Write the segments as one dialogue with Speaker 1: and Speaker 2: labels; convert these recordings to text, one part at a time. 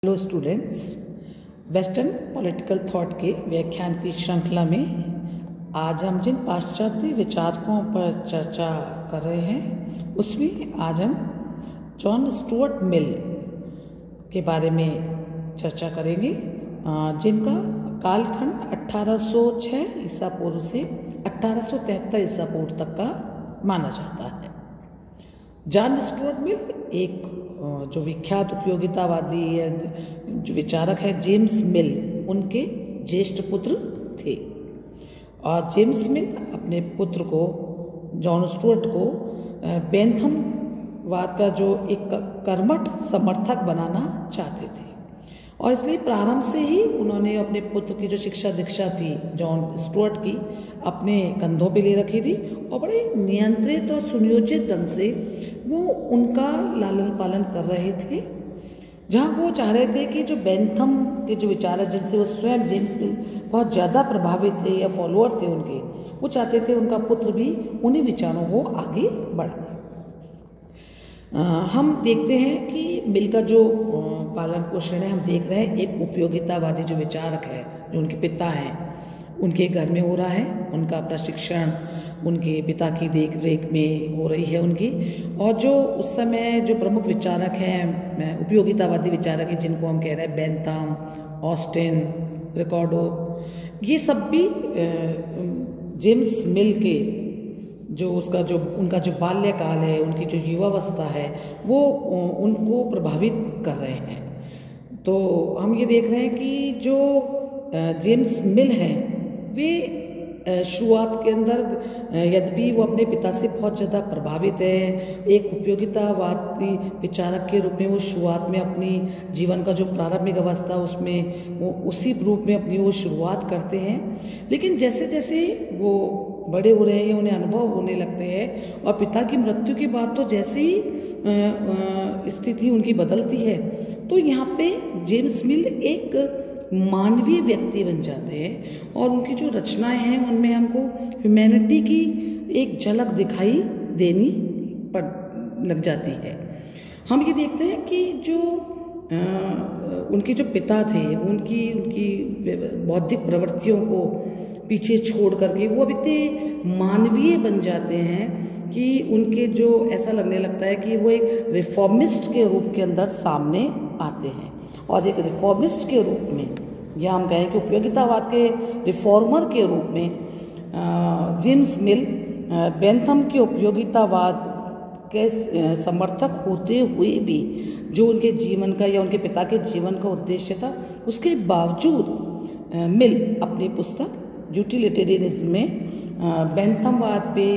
Speaker 1: Hello students, western political thought के व्याख्यान की श्रृंखला में आज हम जिन पाश्चात्य विचारकों पर चर्चा कर रहे हैं उसमें आज हम जॉन स्टुअर्ट मिल के बारे में चर्चा करेंगे, जिनका कालखंड 1806 ईसा पूर्व से 1873 ईसा पूर्व तक का माना जाता है। जॉन स्टुअर्ट मिल एक जो विख्यात उपयोगितावादी या जो विचारक है जेम्स मिल, उनके ज्येष्ठ पुत्र थे और जेम्स मिल अपने पुत्र को जॉन स्टुअर्ट को बेंथमवाद का जो एक कर्मठ समर्थक बनाना चाहते थे और इसलिए प्रारंभ से ही उन्होंने अपने पुत्र की जो शिक्षा दीक्षा थी जॉन स्टुअर्ट की अपने कंधों पे ले रखी थी और बड़े नियंत्रित और सुनियोजित ढंग से वो उनका लालन पालन कर रहे थे, जहाँ वो चाह रहे थे कि जो बेंथम के जो विचारक जिनसे वो स्वयं जेम्स मिल बहुत ज़्यादा प्रभावित थे या फॉलोअर थे उनके, वो चाहते थे उनका पुत्र भी उन्हीं विचारों को आगे बढ़ाए। हम देखते हैं कि मिल का जो पालन पोषण है, हम देख रहे हैं एक उपयोगितावादी जो विचारक है, जो उनके पिता हैं, उनके घर में हो रहा है। उनका प्रशिक्षण उनके पिता की देख रेख में हो रही है उनकी, और जो उस समय जो प्रमुख विचारक हैं उपयोगितावादी विचारक है जिनको हम कह रहे हैं बेंथम, ऑस्टिन, रिकॉर्डो, ये सब भी जेम्स मिल के जो उनका जो बाल्यकाल है, उनकी जो युवावस्था है, वो उनको प्रभावित कर रहे हैं। तो हम ये देख रहे हैं कि जो जेम्स मिल हैं वे शुरुआत के अंदर यद्यपि वो अपने पिता से बहुत ज़्यादा प्रभावित है, एक उपयोगितावादी विचारक के रूप में वो शुरुआत में अपनी जीवन का जो प्रारंभिक अवस्था उसमें वो उसी रूप में अपनी वो शुरुआत करते हैं। लेकिन जैसे जैसे वो बड़े हो रहे हैं, उन्हें अनुभव होने लगते हैं और पिता की मृत्यु के बाद तो जैसे ही स्थिति उनकी बदलती है, तो यहाँ पे जेम्स मिल एक मानवीय व्यक्ति बन जाते हैं और उनकी जो रचनाएं हैं उनमें हमको ह्यूमैनिटी की एक झलक दिखाई देनी पड़ लग जाती है। हम ये देखते हैं कि जो उनके जो पिता थे उनकी बौद्धिक प्रवृत्तियों को पीछे छोड़ करके वो अब इतने मानवीय बन जाते हैं कि उनके जो ऐसा लगने लगता है कि वो एक रिफॉर्मिस्ट के रूप के अंदर सामने आते हैं और एक रिफॉर्मिस्ट के रूप में, या हम कहें कि उपयोगितावाद के रिफॉर्मर के रूप में जेम्स मिल बेंथम के उपयोगितावाद के समर्थक होते हुए भी जो उनके जीवन का या उनके पिता के जीवन का उद्देश्य था, उसके बावजूद मिल अपनी पुस्तक यूटिलिटेरियनिज्म में बेंथमवाद पे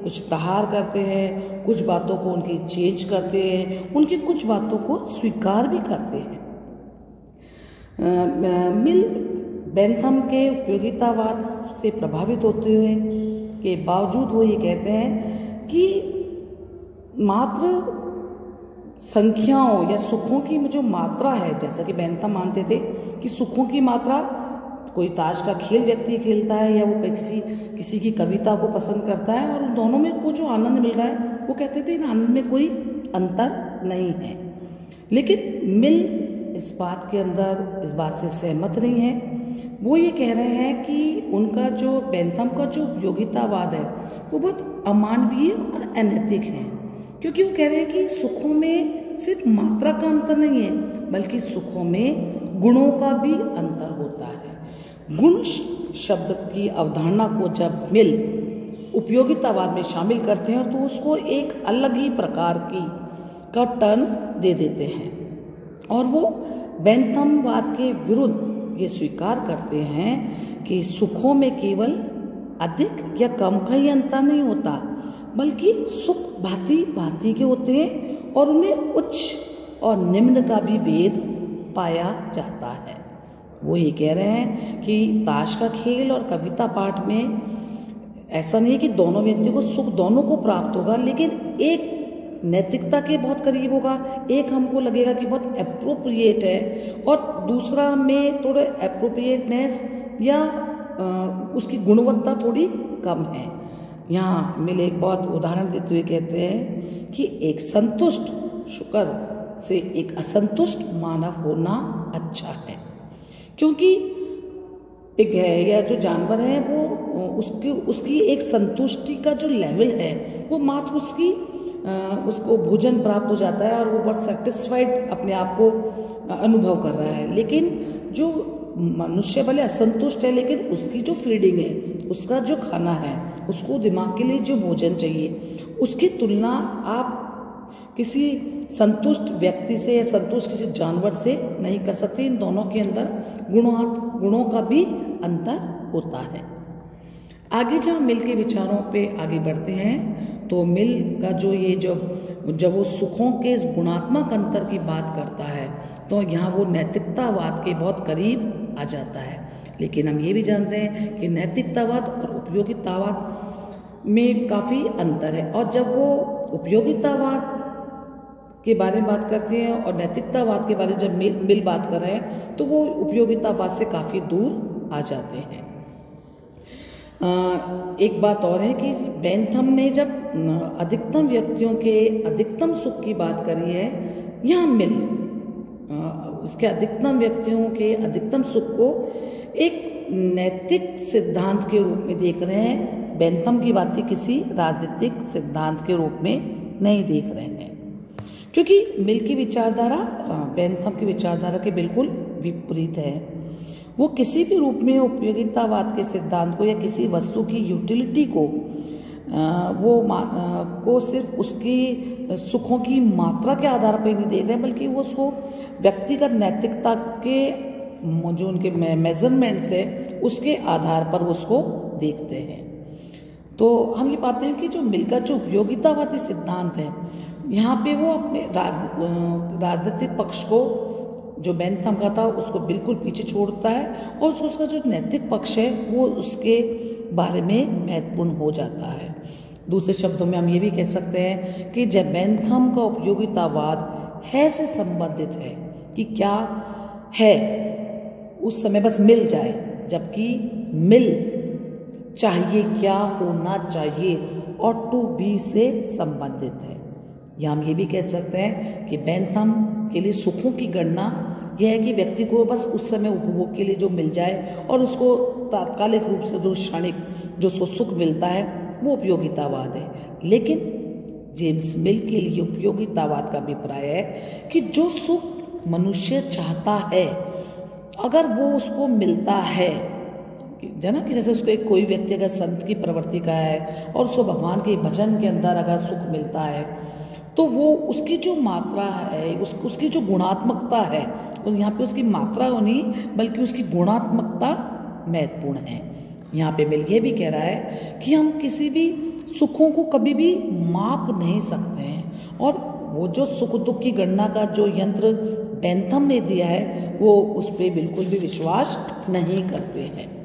Speaker 1: कुछ प्रहार करते हैं, कुछ बातों को उनकी चेंज करते हैं, उनकी कुछ बातों को स्वीकार भी करते हैं। मिल बेंथम के उपयोगितावाद से प्रभावित होते हुए के बावजूद वो ये कहते हैं कि मात्र संख्याओं या सुखों की जो मात्रा है, जैसा कि बेंथम मानते थे कि सुखों की मात्रा, कोई ताश का खेल व्यक्ति खेलता है या वो किसी की कविता को पसंद करता है और उन दोनों में को जो आनंद मिल रहा है वो कहते थे इन आनंद में कोई अंतर नहीं है। लेकिन मिल इस बात से सहमत नहीं है। वो ये कह रहे हैं कि उनका जो बेंथम का जो उपयोगितावाद है वो बहुत अमानवीय और अनैतिक है, क्योंकि वो कह रहे हैं कि सुखों में सिर्फ मात्रा का अंतर नहीं है बल्कि सुखों में गुणों का भी अंतर होता है। गुण शब्द की अवधारणा को जब मिल उपयोगितावाद में शामिल करते हैं तो उसको एक अलग ही प्रकार का टर्न दे देते हैं और वो बेंथमवाद के विरुद्ध ये स्वीकार करते हैं कि सुखों में केवल अधिक या कम का ही अंतर नहीं होता बल्कि सुख भांति भांति के होते हैं और उनमें उच्च और निम्न का भी भेद पाया जाता है। वो ये कह रहे हैं कि ताश का खेल और कविता पाठ में ऐसा नहीं है कि दोनों व्यक्ति को सुख दोनों को प्राप्त होगा, लेकिन एक नैतिकता के बहुत करीब होगा, एक हमको लगेगा कि बहुत एप्रोप्रिएट है और दूसरा में थोड़ा एप्रोप्रिएटनेस या उसकी गुणवत्ता थोड़ी कम है। यहाँ मिल एक बहुत उदाहरण देते हुए कहते हैं कि एक संतुष्ट शुकर से एक असंतुष्ट मानव होना अच्छा है, क्योंकि पिग है या जो जानवर है वो उसकी एक संतुष्टि का जो लेवल है वो मात्र उसको भोजन प्राप्त हो जाता है और वो बहुत सेटिस्फाइड अपने आप को अनुभव कर रहा है। लेकिन जो मनुष्य भले असंतुष्ट है, लेकिन उसकी जो फीडिंग है, उसका जो खाना है, उसको दिमाग के लिए जो भोजन चाहिए, उसकी तुलना आप किसी संतुष्ट व्यक्ति से या संतुष्ट किसी जानवर से नहीं कर सकते। इन दोनों के अंदर गुणों का भी अंतर होता है। आगे जब मिल के विचारों पे आगे बढ़ते हैं तो मिल का जो ये जब वो सुखों के गुणात्मक अंतर की बात करता है तो यहाँ वो नैतिकतावाद के बहुत करीब आ जाता है। लेकिन हम ये भी जानते हैं कि नैतिकतावाद और उपयोगितावाद में काफ़ी अंतर है, और जब वो उपयोगितावाद के बारे में बात करते हैं और नैतिकतावाद के बारे में जब मिल बात कर रहे हैं तो वो उपयोगितावाद से काफ़ी दूर आ जाते हैं। एक बात और है कि बेंथम ने जब अधिकतम व्यक्तियों के अधिकतम सुख की बात करी है, यहाँ मिल उसके अधिकतम व्यक्तियों के अधिकतम सुख को एक नैतिक सिद्धांत के रूप में देख रहे हैं। बेंथम की बातें किसी राजनीतिक सिद्धांत के रूप में नहीं देख रहे हैं, क्योंकि मिल की विचारधारा बेंथम की विचारधारा के बिल्कुल विपरीत है। वो किसी भी रूप में उपयोगितावाद के सिद्धांत को या किसी वस्तु की यूटिलिटी को को सिर्फ उसकी सुखों की मात्रा के आधार पर नहीं देख रहे हैं, बल्कि वो उसको व्यक्तिगत नैतिकता के जो उनके मेजरमेंट्स है उसके आधार पर उसको देखते हैं। तो हम ये पाते हैं कि जो मिल का जो उपयोगितावादी सिद्धांत है, यहाँ पे वो अपने राजनीतिक पक्ष को जो बेंथम का था उसको बिल्कुल पीछे छोड़ता है और उसका जो नैतिक पक्ष है वो उसके बारे में महत्वपूर्ण हो जाता है। दूसरे शब्दों में हम ये भी कह सकते हैं कि जब बेंथम का उपयोगितावाद है से संबंधित है कि क्या है उस समय बस मिल जाए, जबकि मिल चाहिए क्या होना चाहिए और टू बी से संबंधित है। या हम ये भी कह सकते हैं कि बेंथम के लिए सुखों की गणना यह है कि व्यक्ति को बस उस समय उपभोग के लिए जो मिल जाए और उसको तात्कालिक रूप से जो क्षणिक जो उसको सुख मिलता है वो उपयोगितावाद है। लेकिन जेम्स मिल के लिए उपयोगितावाद का अभिप्राय है कि जो सुख मनुष्य चाहता है अगर वो उसको मिलता है, ना कि जैसे उसको कोई व्यक्ति अगर संत की प्रवृत्ति का है और उसको भगवान के भजन के अंदर अगर सुख मिलता है तो वो उसकी जो मात्रा है उसकी जो गुणात्मकता है, यहाँ पे उसकी मात्रा नहीं बल्कि उसकी गुणात्मकता महत्वपूर्ण है। यहाँ पे मिल ये भी कह रहा है कि हम किसी भी सुखों को कभी भी माप नहीं सकते हैं, और वो जो सुख दुख की गणना का जो यंत्र बेंथम ने दिया है वो उस पर बिल्कुल भी विश्वास नहीं करते हैं।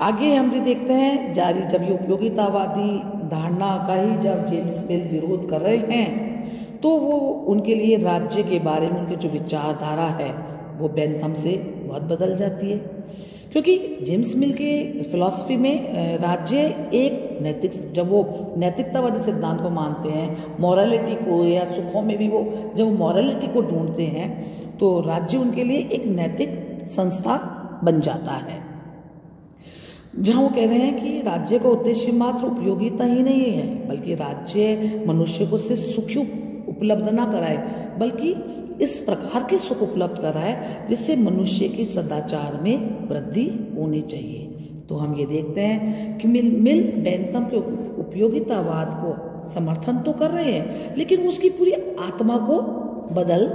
Speaker 1: आगे हम भी देखते हैं जारी, जब ये उपयोगितावादी धारणा का ही जब जेम्स मिल विरोध कर रहे हैं तो वो उनके लिए राज्य के बारे में उनकी जो विचारधारा है वो बेंथम से बहुत बदल जाती है, क्योंकि जेम्स मिल के फिलॉसफी में राज्य एक नैतिक, जब वो नैतिकतावादी सिद्धांत को मानते हैं, मॉरलिटी को, या सुखों में भी वो जब मॉरलिटी को ढूंढते हैं तो राज्य उनके लिए एक नैतिक संस्था बन जाता है। जहाँ वो कह रहे हैं कि राज्य का उद्देश्य मात्र उपयोगिता ही नहीं है, बल्कि राज्य मनुष्य को सिर्फ सुख उपलब्ध ना कराए बल्कि इस प्रकार के सुख उपलब्ध कराए जिससे मनुष्य की सदाचार में वृद्धि होनी चाहिए। तो हम ये देखते हैं कि मिल बेंथम के उपयोगितावाद को समर्थन तो कर रहे हैं लेकिन उसकी पूरी आत्मा को बदल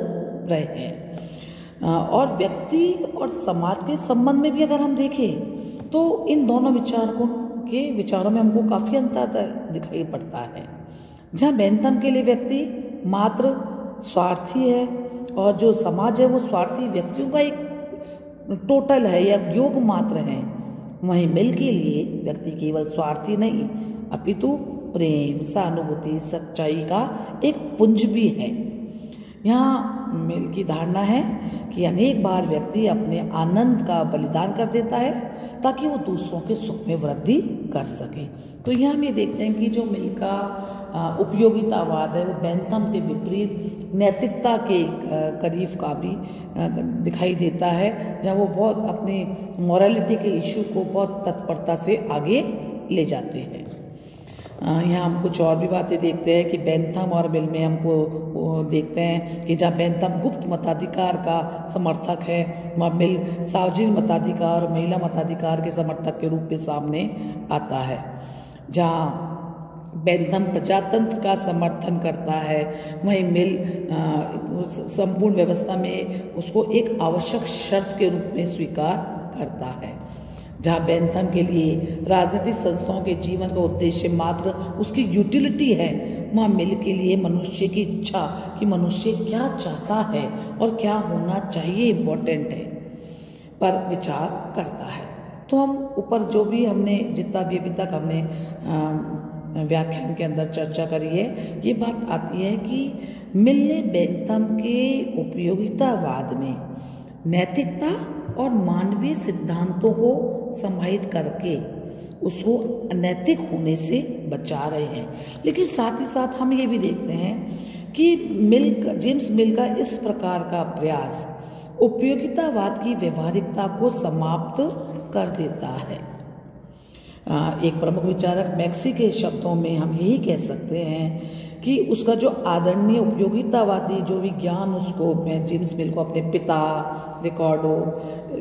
Speaker 1: रहे हैं। और व्यक्ति और समाज के संबंध में भी अगर हम देखें तो इन दोनों विचारों में हमको काफ़ी अंतर दिखाई पड़ता है। जहाँ बेंथम के लिए व्यक्ति मात्र स्वार्थी है और जो समाज है वो स्वार्थी व्यक्तियों का एक टोटल है या योग मात्र है, वहीं मिल के लिए व्यक्ति केवल स्वार्थी नहीं अपितु प्रेम, सहानुभूति, सच्चाई का एक पुंज भी है। यहाँ मिल की धारणा है कि अनेक बार व्यक्ति अपने आनंद का बलिदान कर देता है ताकि वो दूसरों के सुख में वृद्धि कर सके। तो यहाँ हम ये देखते हैं कि जो मिल का उपयोगितावाद है वो बेंथम के विपरीत नैतिकता के करीब का भी दिखाई देता है, जहाँ वो बहुत अपने मॉरलिटी के इशू को बहुत तत्परता से आगे ले जाते हैं। यहाँ हम कुछ और भी बातें देखते हैं कि बेंथम और मिल में हमको देखते हैं कि जहाँ बेंथम गुप्त मताधिकार का समर्थक है, वहाँ मिल सार्वजनिक मताधिकार और महिला मताधिकार के समर्थक के रूप में सामने आता है। जहाँ बेंथम प्रजातंत्र का समर्थन करता है, वहीं मिल संपूर्ण व्यवस्था में उसको एक आवश्यक शर्त के रूप में स्वीकार करता है। जहाँ बेंथम के लिए राजनीतिक संस्थाओं के जीवन का उद्देश्य मात्र उसकी यूटिलिटी है, वहाँ मिल के लिए मनुष्य की इच्छा कि मनुष्य क्या चाहता है और क्या होना चाहिए इम्पोर्टेंट है पर विचार करता है। तो हम ऊपर जो भी हमने जितना भी अभी तक हमने व्याख्यान के अंदर चर्चा करी है, ये बात आती है कि मिल ने बेंथम के उपयोगितावाद में नैतिकता और मानवीय सिद्धांतों को समाहित करके उसको अनैतिक होने से बचा रहे हैं। लेकिन साथ ही साथ हम ये भी देखते हैं कि जेम्स मिल का इस प्रकार का प्रयास उपयोगितावाद की व्यवहारिकता को समाप्त कर देता है। एक प्रमुख विचारक मैक्सी के शब्दों में हम यही कह सकते हैं कि उसका जो आदरणीय उपयोगितावादी जो भी ज्ञान उसको जेम्स मिल को अपने पिता रिकार्डो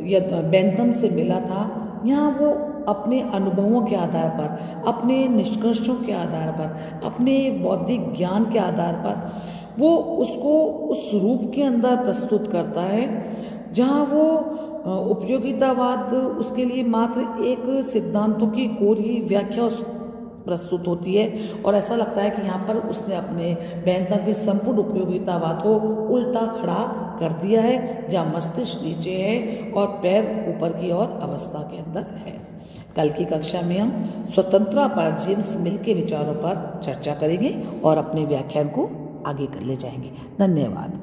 Speaker 1: या बेंथम से मिला था, यहाँ वो अपने अनुभवों के आधार पर, अपने निष्कर्षों के आधार पर, अपने बौद्धिक ज्ञान के आधार पर वो उसको उस रूप के अंदर प्रस्तुत करता है जहाँ वो उपयोगितावाद उसके लिए मात्र एक सिद्धांतों की कोरी व्याख्या प्रस्तुत होती है और ऐसा लगता है कि यहाँ पर उसने अपने बेंथम के संपूर्ण उपयोगितावाद को उल्टा खड़ा कर दिया है, जहाँ मस्तिष्क नीचे है और पैर ऊपर की ओर अवस्था के अंदर है। कल की कक्षा में हम स्वतंत्रता पर जेम्स मिल के विचारों पर चर्चा करेंगे और अपने व्याख्यान को आगे कर ले जाएंगे। धन्यवाद।